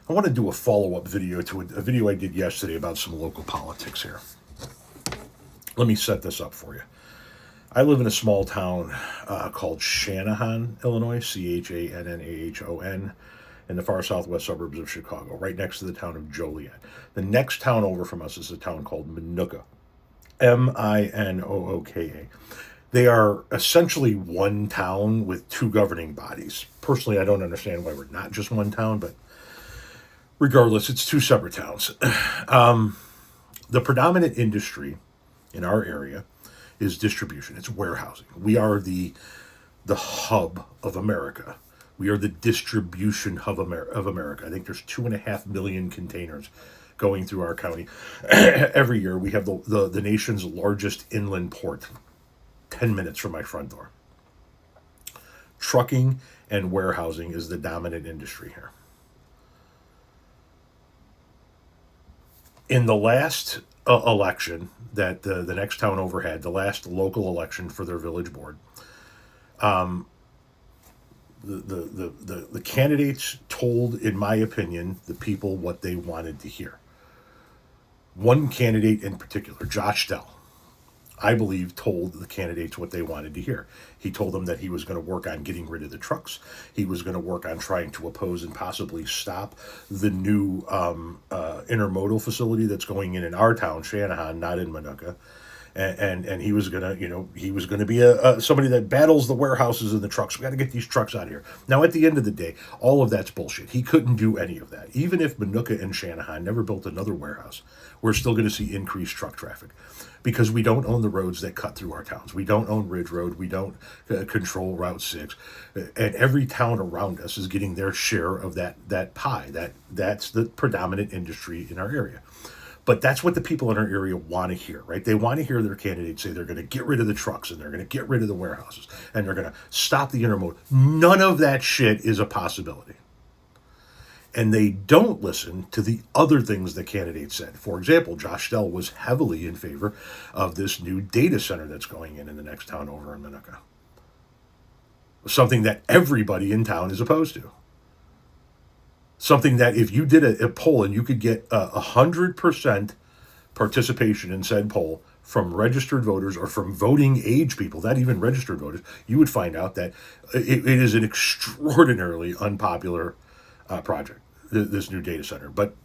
I want to do a follow-up video to a video I did yesterday about some local politics here. Let me set this up for you. I live in a small town called Channahon, Illinois, Channahon, in the far southwest suburbs of Chicago, right next to the town of Joliet. The next town over from us is a town called Minooka, Minooka. They are essentially one town with two governing bodies. Personally, I don't understand why we're not just one town, but regardless, it's two separate towns. The predominant industry in our area is distribution. It's warehousing. We are the hub of America. We are the distribution hub of America. I think there's 2.5 million containers going through our county every year. We have the nation's largest inland port, 10 minutes from my front door. Trucking and warehousing is the dominant industry here. In the last election that the next town over had, the last local election for their village board, the candidates told, in my opinion, the people what they wanted to hear. One candidate in particular, Josh Stell, I believe, told the candidates what they wanted to hear. He told them that he was going to work on getting rid of the trucks. He was going to work on trying to oppose and possibly stop the new intermodal facility that's going in our town, Channahon, not in Minooka. And he was gonna, he was gonna be somebody that battles the warehouses and the trucks. We got to get these trucks out of here. Now, at the end of the day, all of that's bullshit. He couldn't do any of that. Even if Minooka and Channahon never built another warehouse, we're still going to see increased truck traffic, because we don't own the roads that cut through our towns. We don't own Ridge Road. We don't control Route 6, and every town around us is getting their share of that pie. That's the predominant industry in our area. But that's what the people in our area want to hear, right? They want to hear their candidates say they're going to get rid of the trucks and they're going to get rid of the warehouses and they're going to stop the intermodal. None of that shit is a possibility. And they don't listen to the other things the candidates said. For example, Josh Stell was heavily in favor of this new data center that's going in the next town over in Minooka. Something that everybody in town is opposed to. Something that if you did a poll and you could get 100% participation in said poll from registered voters or from voting age people, not even registered voters, you would find out that it is an extraordinarily unpopular project, this new data center. But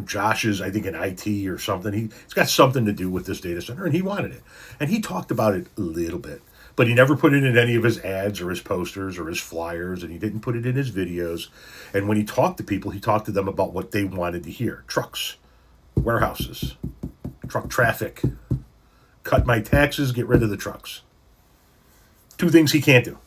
Josh is, I think, in IT or something. He's got something to do with this data center, and he wanted it. And he talked about it a little bit. But he never put it in any of his ads or his posters or his flyers, and he didn't put it in his videos. And when he talked to people, he talked to them about what they wanted to hear. Trucks, warehouses, truck traffic, cut my taxes, get rid of the trucks. Two things he can't do.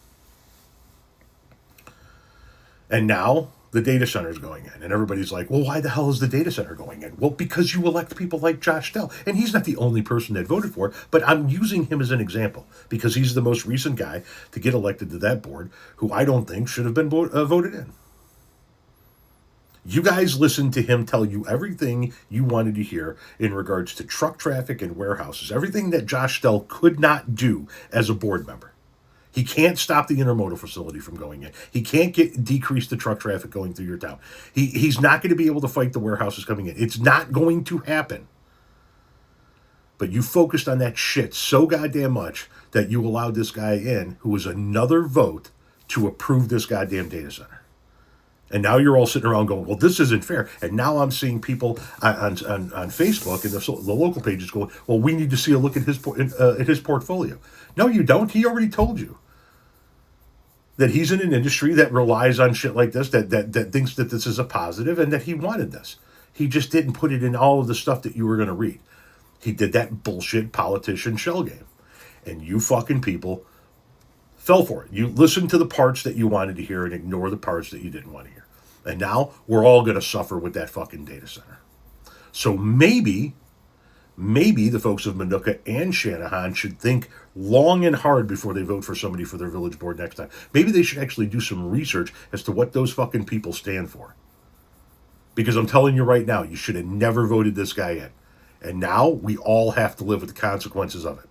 And now the data center is going in. And everybody's like, well, why the hell is the data center going in? Well, because you elect people like Josh Stell. And he's not the only person that voted for it, but I'm using him as an example because he's the most recent guy to get elected to that board who I don't think should have been voted in. You guys listened to him tell you everything you wanted to hear in regards to truck traffic and warehouses, everything that Josh Stell could not do as a board member. He can't stop the intermodal facility from going in. He can't decrease the truck traffic going through your town. He's not going to be able to fight the warehouses coming in. It's not going to happen. But you focused on that shit so goddamn much that you allowed this guy in, who was another vote, to approve this goddamn data center. And now you're all sitting around going, well, this isn't fair. And now I'm seeing people on Facebook and the local pages going, well, we need to see a look at his portfolio. No, you don't. He already told you that he's in an industry that relies on shit like this, that thinks that this is a positive, and that he wanted this. He just didn't put it in all of the stuff that you were going to read. He did that bullshit politician shell game. And you fucking people fell for it. You listened to the parts that you wanted to hear and ignore the parts that you didn't want to hear. And now we're all going to suffer with that fucking data center. So maybe the folks of Minooka and Channahon should think long and hard before they vote for somebody for their village board next time. Maybe they should actually do some research as to what those fucking people stand for. Because I'm telling you right now, you should have never voted this guy in. And now we all have to live with the consequences of it.